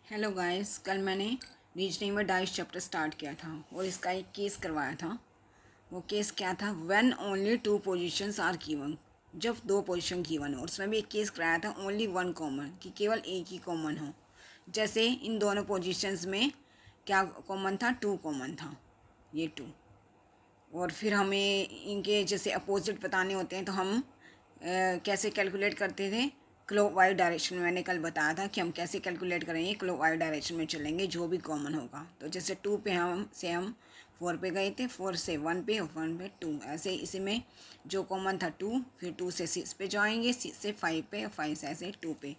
Hello guys, कल मैंने reasoning में डाइस चैप्टर स्टार्ट किया था और इसका एक केस करवाया था। वो केस क्या था? When only two positions are given, जब दो पोजीशन गिवन हो। और उसमें भी एक केस कराया था ओनली वन कॉमन, कि केवल एक ही कॉमन हो। जैसे इन दोनों पोजीशंस में क्या कॉमन था? टू कॉमन था, ये टू। और फिर हमें इनके जैसे अपोजिट बताने होते हैं तो हम कैसे कैलकुलेट करते थे? क्लॉकवाइज डायरेक्शन में। मैंने कल बताया था कि हम कैसे कैलकुलेट करेंगे, क्लॉकवाइज डायरेक्शन में चलेंगे जो भी कॉमन होगा। तो जैसे टू पे हम 4 पे गए थे, 4 से 1 पे और 1 पे 2। ऐसे इसी में जो कॉमन था 2, फिर 2 से 6 पे जाएंगे, 6 से 5 पे और 5 से ऐसे 2 पे।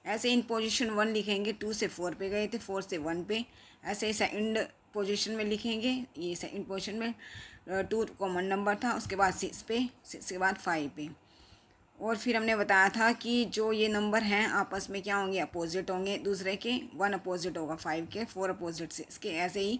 ऐसे इन पोजीशन 1 लिखेंगे, 2 से 4 पे गए थे, 4 से 1 पे। ऐसे सेकंड पोजीशन में लिखेंगे, ये सेकंड पोजीशन में 2 कॉमन नंबर था, उसके बाद 6 पे, 6 के बाद 5 पे। और फिर हमने बताया था कि जो ये नंबर हैं आपस में क्या होंगे? अपोजिट होंगे दूसरे के। 1 अपोजिट होगा 5 के, 4 अपोजिट 6 के। ऐसे ही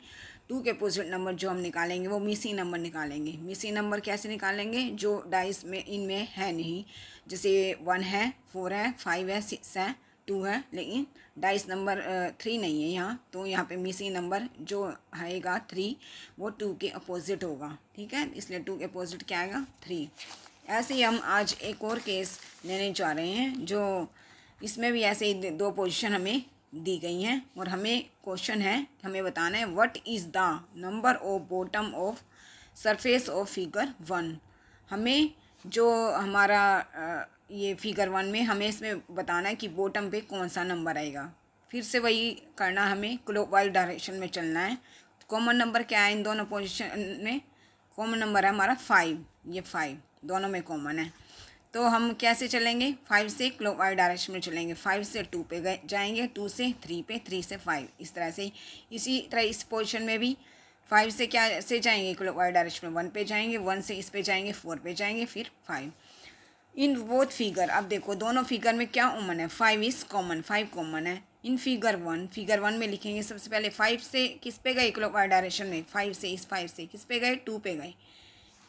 2 के अपोजिट नंबर जो हम निकालेंगे वो मिसिंग नंबर निकालेंगे। मिसिंग नंबर कैसे निकालेंगे? जो डाइस में इनमें है नहीं। जैसे 1 है, 4 है, 5 है, 6 है, 2 है, लेकिन डाइस नंबर 3 नहीं है यहाँ। तो यहाँ पे मिसिंग नंबर जो आएगा 3, वो 2 के अपोजिट होगा। ठीक है, इसलिए 2 के अपोजिट क्या आएगा? 3। ऐसे ही हम आज एक और केस लेने जा रहे हैं, जो इसमें भी ऐसे ही दो पोजीशन हमें दी गई हैं। और हमें क्वेश्चन है, हमें बताना है what is the number of bottom of surface of figure 1। हमें जो हमारा ये फिगर 1 में हमें इसमें बताना है कि बॉटम पे कौन सा नंबर आएगा। फिर से वही करना, हमें क्लॉकवाइज डायरेक्शन में चलना है। कॉमन नंबर क्या है इन दोनों पोजीशन में? कॉमन नंबर है हमारा 5, ये 5 दोनों में कॉमन है। तो हम कैसे चलेंगे? 5 से क्लॉकवाइज डायरेक्शन में चलेंगे। 5 से 2 पे गए जाएंगे, 2 से 3 पे, 3 से 5, इस तरह से। इसी तरह इस पोजीशन में भी 5 से क्या से जाएंगे? क्लॉकवाइज डायरेक्शन में 1 पे जाएंगे, 1 से इस पे जाएंगे, 4 पे जाएंगे, फिर 5। इन बोथ फिगर, अब देखो दोनों फिगर में क्या कॉमन है? 5 इज कॉमन, 5 कॉमन है। इन फिगर वन में लिखेंगे सबसे पहले 5 से किस पे गए? क्लॉकवाइज डायरेक्शन में 5 से, इस 5 से किस पे गए? 2 पे गए।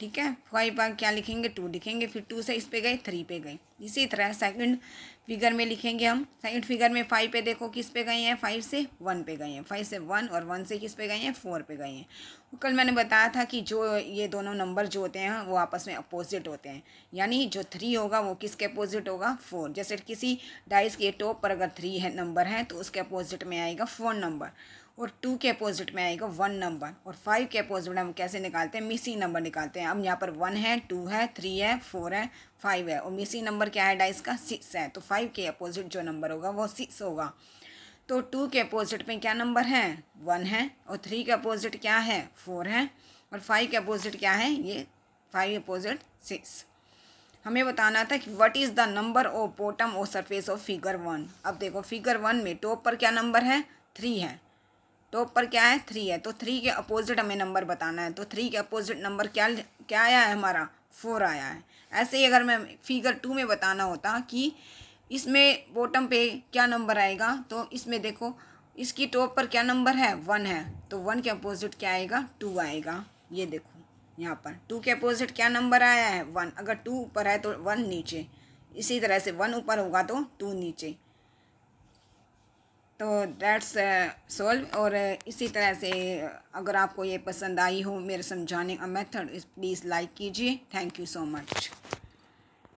ठीक है, 5 पर क्या लिखेंगे? 2 लिखेंगे, फिर 2 से इस पे गए, 3 पे गए। इसी तरह सेकंड फिगर में लिखेंगे हम। सेकंड फिगर में 5 पे देखो किस पे गए हैं? 5 से 1 पे गए हैं, 5 से 1, और 1 से किस पे गए हैं? 4 पे गए हैं। कल मैंने बताया था कि जो ये दोनों नंबर जो होते हैं वो आपस में अपोजिट होते हैं। यानी जो 3 होगा वो किसके अपोजिट होगा? 4। जैसे किसी डाइस के टॉप पर अगर 3 है नंबर है तो उसके अपोजिट में आएगा 4 नंबर, और 2 के अपोजिट में आएगा 1 नंबर, और 5 के अपोजिट में हम कैसे निकालते हैं? मिसिंग नंबर निकालते हैं। अब यहाँ पर 1 है, 2 है, 3 है, 4 है, 5 है, और मिसिंग नंबर क्या है डाइस का? 6 है। तो 5 के अपोजिट जो नंबर होगा वो 6 होगा। तो 2 के अपोजिट में क्या नंबर है? 1 है, और 3 के अपोजिट क्या है? 4 है, और 5 के अपोजिट क्या है? ये 5 अपोजिट 6। हमें बताना था कि what is the number of bottom और सरफेस ऑफ फिगर 1। अब देखो फिगर 1 में टॉप पर क्या नंबर है? 3 है। टॉप पर क्या है? 3 है। तो 3 के अपोजिट हमें नंबर बताना है। तो 3 के अपोजिट नंबर क्या क्या आया है हमारा? 4 आया है। ऐसे ही अगर मैं फिगर 2 में बताना होता कि इसमें बॉटम पे क्या नंबर आएगा, तो इसमें देखो इसकी टॉप पर क्या नंबर है? 1 है, तो 1 के अपोजिट क्या आएगा? 2 आएगा। ये देखो यहाँ पर 2 के अपोजिट क्या नंबर आया है? 1। अगर 2 ऊपर है तो 1 नीचे, इसी तरह से 1 ऊपर होगा तो 2 नीचे। तो दैट्स सॉल्व। और इसी तरह से अगर आपको ये पसंद आई हो मेरे समझाने का मेथड, प्लीज़ लाइक कीजिए। Thank you so much.